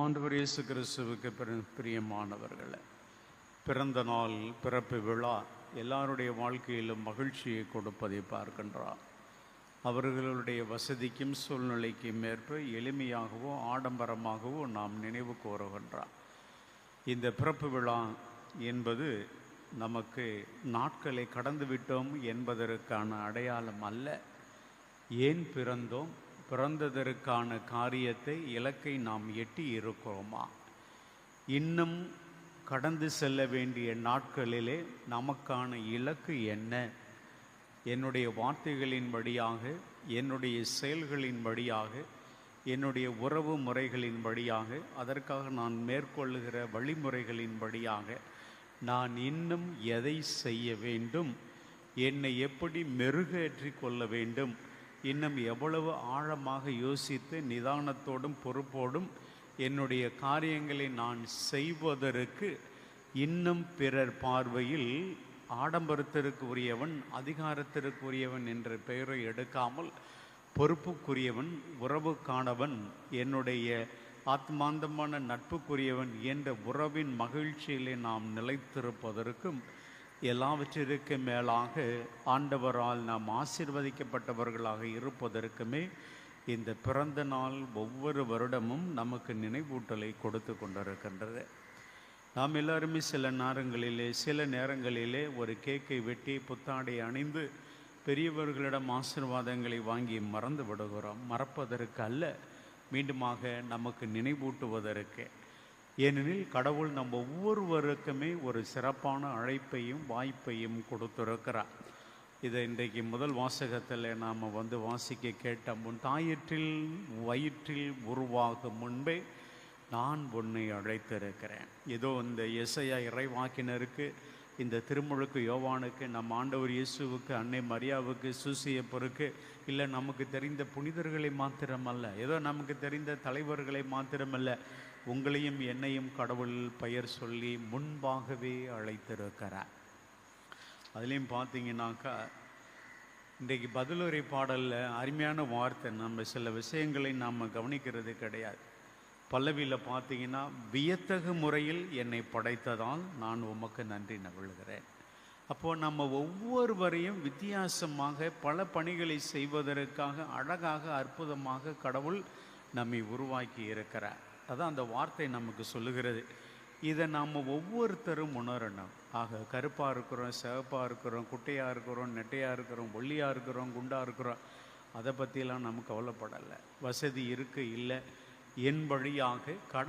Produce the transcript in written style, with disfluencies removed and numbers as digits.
ஆண்டவர் இயேசு கிறிஸ்துவுக்கு பிரியமானவர்களே, பிறந்த நாள் பிறப்பு விழா எல்லாருடைய வாழ்க்கையிலும் மகிழ்ச்சியை கொடுப்பதை பார்க்கின்றார். அவர்களுடைய வசதிக்கும் சூழ்நிலைக்கும் ஏற்ப எளிமையாகவோ ஆடம்பரமாகவோ நாம் நினைவு கூறுகின்றார். இந்த பிறப்பு விழா என்பது நமக்கு நாட்களை கடந்துவிட்டோம் என்பதற்கான அடையாளம் அல்ல. ஏன் பிறந்தோம், பிறந்ததற்கான காரியத்தை, இலக்கை நாம் எட்டி இருக்கிறோமா? இன்னும் கடந்து செல்ல வேண்டிய நாட்களிலே நமக்கான இலக்கு என்ன? என்னுடைய வார்த்தைகளின் வழியாக, என்னுடைய செயல்களின் வழியாக, என்னுடைய உறவு முறைகளின் வழியாக, அதற்காக நான் மேற்கொள்ளுகிற வழிமுறைகளின் வழியாக நான் இன்னும் எதை செய்ய வேண்டும், என்னை எப்படி மெருகேற்றி கொள்ள வேண்டும், இன்னும் எவ்வளவு ஆழமாக யோசித்து நிதானத்தோடும் பொறுப்போடும் என்னுடைய காரியங்களை நான் செய்வதற்கு இன்னும் பிறர் பார்வையில் ஆடம்பரத்திற்கு உரியவன், அதிகாரத்திற்கு உரியவன் என்ற பெயரை எடுக்காமல் பொறுப்புக்குரியவன், உறவுக்கானவன், என்னுடைய ஆத்மாந்தமான நட்புக்குரியவன் என்ற உறவின் மகிழ்ச்சியிலே நாம் நிலைத்திருப்பதற்கும், எல்லாவற்றிற்கு மேலாக ஆண்டவரால் நாம் ஆசீர்வதிக்கப்பட்டவர்களாக இருப்பதற்குமே இந்த பிறந்த நாள் ஒவ்வொரு வருடமும் நமக்கு நினைவூட்டலை கொடுத்து கொண்டிருக்கின்றது. நாம் எல்லாருமே சில நேரங்களிலே ஒரு கேக்கை வெட்டி புத்தாடை அணிந்து பெரியவர்களிடம் ஆசீர்வாதங்களை வாங்கி மறந்து விடுகிறோம். மறப்பதற்கு அல்ல, மீண்டுமாக நமக்கு நினைவூட்டுவதற்கு. ஏனெனில் கடவுள் நம் ஒவ்வொருவருக்குமே ஒரு சிறப்பான அழைப்பையும் வாய்ப்பையும் கொடுத்திருக்கிறார். இதை இன்றைக்கு முதல் வாசகத்தில் நாம் வாசிக்க கேட்டோம். உன் தாயிற்றில் வயிற்றில் உருவாகும் முன்பே நான் உன்னை அழைத்திருக்கிறேன். ஏதோ இந்த எசையா இறைவாக்கினருக்கு, இந்த திருமுழுக்கு யோவானுக்கு, நம் ஆண்டவர் இயேசுவுக்கு, அன்னை மரியாவுக்கு, சூசியப்பருக்கு, இல்லை நமக்கு தெரிந்த புனிதர்களை மாத்திரமல்ல, ஏதோ நமக்கு தெரிந்த தலைவர்களை மாத்திரமல்ல, உங்களையும் என்னையும் கடவுள் பெயர் சொல்லி முன்பாகவே அழைத்திருக்கிறார். அதுலேயும் பார்த்தீங்கன்னாக்கா, இன்றைக்கு பதிலுரை பாடலில் அருமையான வார்த்தை. நம்ம சில விஷயங்களை நாம் கவனிக்கிறது கிடையாது. பல்லவியில் பார்த்தீங்கன்னா, வியத்தகு முறையில் என்னை படைத்ததால் நான் உமக்கு நன்றி நவிழுகிறேன். அப்போது நம்ம ஒவ்வொருவரையும் வித்தியாசமாக பல பணிகளை செய்வதற்காக அழகாக அற்புதமாக கடவுள் நம்மை உருவாக்கி இருக்கிறார். அதான் அந்த வார்த்தை நமக்கு சொல்லுகிறது. இதை நாம் ஒவ்வொருத்தரும் உணரணும். ஆக கருப்பாக இருக்கிறோம், சிவப்பாக இருக்கிறோம், குட்டையாக இருக்கிறோம், நெட்டையாக இருக்கிறோம், ஒல்லியாக இருக்கிறோம், குண்டாக இருக்கிறோம், அதை பற்றியெல்லாம் நம்ம கவலைப்படலை. வசதி இருக்குது இல்லை, என் வழியாக